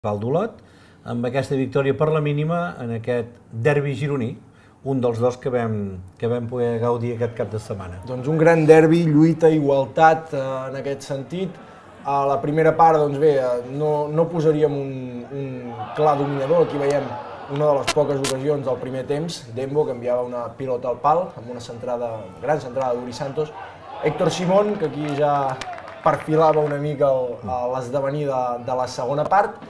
d'Olot, amb aquesta victòria per la mínima en aquest derbi gironí, un dels dos que vam poder gaudir aquest cap de setmana. Doncs un gran derbi, lluita, igualtat en aquest sentit. A la primera part, doncs bé, no posaríem un clar dominador. Aquí veiem una de les poques ocasions del primer temps, Dembo, que enviava una pilota al pal, amb una gran centrada d'Uri Santos. Héctor Simón, que aquí ja perfilava una mica l'esdevenir de la segona part.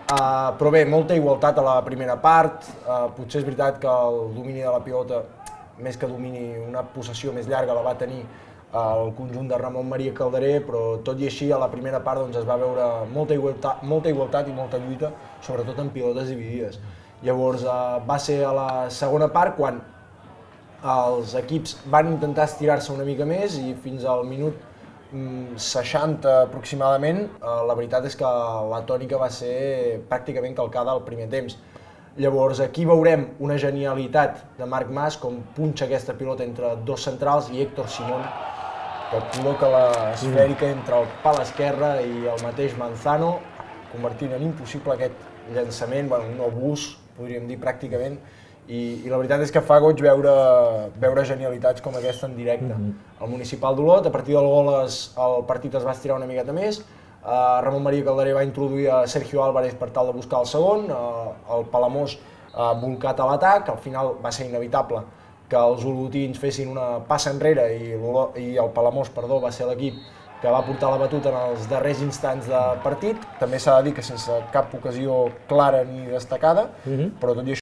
Però bé, molta igualtat a la primera part. Potser és veritat que el domini de la pilota, més que domini, una possessió més llarga la va tenir el conjunt de Ramon Maria Calderé, però tot i així a la primera part es va veure molta igualtat i molta lluita, sobretot en pilotes dividides. Llavors va ser a la segona part quan els equips van intentar estirar-se una mica més i fins al minut 60 aproximadament, la veritat és que la tònica va ser pràcticament calcada al primer temps. Llavors aquí veurem una genialitat de Marc Mas, com punxa aquesta pilota entre dos centrals i Héctor Simón, que col·loca l'esfèrica entre el pal esquerre i el mateix Manzano, convertint en impossible aquest llançament, un obús, podríem dir pràcticament, i la veritat és que fa goig veure genialitats com aquesta en directe. Al Municipal d'Olot, a partir del gol el partit es va estirar una miqueta més, Ramon Maria Calderé va introduir a Sergio Álvarez per tal de buscar el segon, el Palamós bolcat a l'atac, al final va ser inevitable que els olotins fessin una passa enrere i el Palamós, va ser l'equip que va portar la batuta en els darrers instants de partit. També s'ha de dir que sense cap ocasió clara ni destacada, però tot i això